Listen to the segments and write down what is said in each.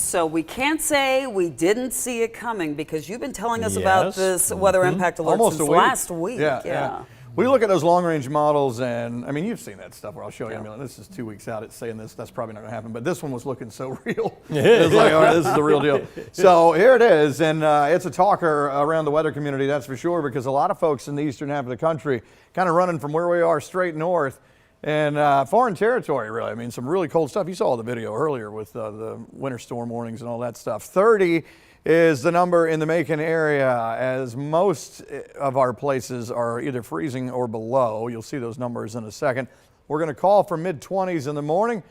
So we can't say we didn't see it coming because you've been telling us about this weather impact alert Almost since a week. last week. Yeah. We look at those long-range models, and I mean, you've seen that stuff where I'll show you. I mean, this is 2 weeks out. It's saying this. That's probably not going to happen. But this one was looking so real. It's like, all right, this is the real deal. So here it is, and it's a talker around the weather community, that's for sure, because a lot of folks in the eastern half of the country kind of running from where we are straight north and foreign territory, really. I mean, some really cold stuff. You saw the video earlier with the winter storm warnings and all that stuff. 30 is the number in the Macon area, as most of our places are either freezing or below. You'll see those numbers in a second. We're going to call for mid-20s in the morning.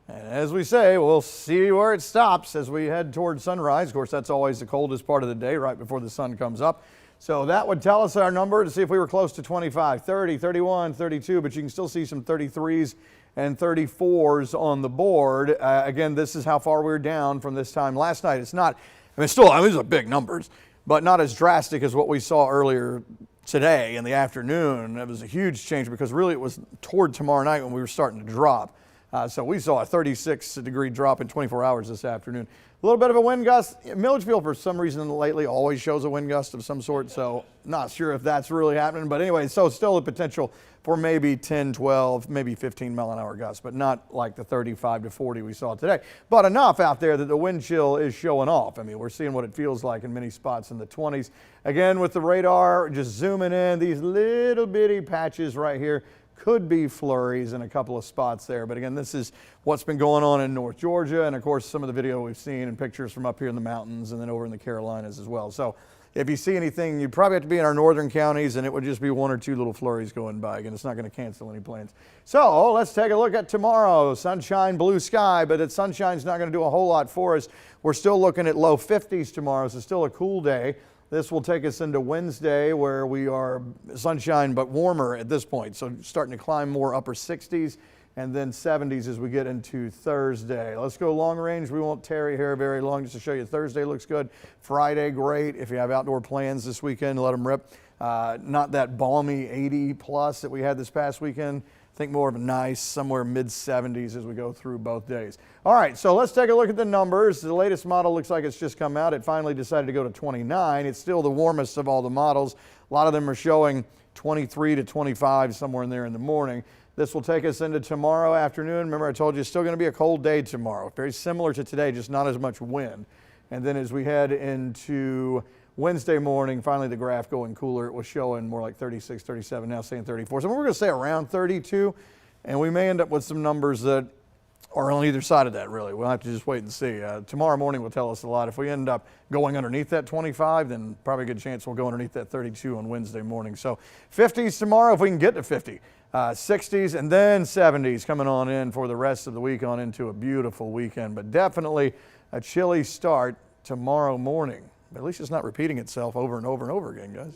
And as we say, we'll see where it stops as we head towards sunrise. Of course, that's always the coldest part of the day, right before the sun comes up. So that would tell us our number to see if we were close to 25, 30, 31, 32, but you can still see some 33s and 34s on the board. Again, this is how far we're down from this time last night. It's not, I mean, still, these are big numbers, but not as drastic as what we saw earlier today in the afternoon. It was a huge change because really it was toward tomorrow night when we were starting to drop. So we saw a 36-degree drop in 24 hours this afternoon. A little bit of a wind gust. Milledgeville, for some reason lately, always shows a wind gust of some sort, so not sure if that's really happening. But anyway, so still a potential for maybe 10, 12, maybe 15-mile-an-hour gusts, but not like the 35 to 40 we saw today. But enough out there that the wind chill is showing off. I mean, we're seeing what it feels like in many spots in the 20s. Again, with the radar, just zooming in, these little bitty patches right here. Could be flurries in a couple of spots there. But again, this is what's been going on in North Georgia. And of course, some of the video we've seen and pictures from up here in the mountains and then over in the Carolinas as well. So if you see anything, you probably have to be in our northern counties and it would just be one or two little flurries going by. Again, it's not going to cancel any plans. So let's take a look at tomorrow. Sunshine, blue sky, but that sunshine's not going to do a whole lot for us. We're still looking at low 50s tomorrow, so still a cool day. This will take us into Wednesday where we are sunshine but warmer at this point. So starting to climb more upper 60s and then 70s as we get into Thursday. Let's go long range. We won't tarry here very long just to show you Thursday looks good. Friday, great. If you have outdoor plans this weekend, let them rip. Not that balmy 80 plus that we had this past weekend. I think more of a nice somewhere mid 70s as we go through both days. All right, so let's take a look at the numbers. The latest model looks like it's just come out. It finally decided to go to 29. It's still the warmest of all the models. A lot of them are showing 23 to 25 somewhere in there in the morning. This will take us into tomorrow afternoon. Remember, I told you it's still going to be a cold day tomorrow. Very similar to today, just not as much wind. And then as we head into Wednesday morning, finally the graph going cooler. It was showing more like 36, 37, now saying 34. So we're going to say around 32, and we may end up with some numbers that are on either side of that, really. We'll have to just wait and see. Tomorrow morning will tell us a lot. If we end up going underneath that 25, then probably a good chance we'll go underneath that 32 on Wednesday morning. So 50s tomorrow if we can get to 50. 60s and then 70s coming on in for the rest of the week on into a beautiful weekend. But definitely a chilly start tomorrow morning. At least it's not repeating itself over and over and over again, guys.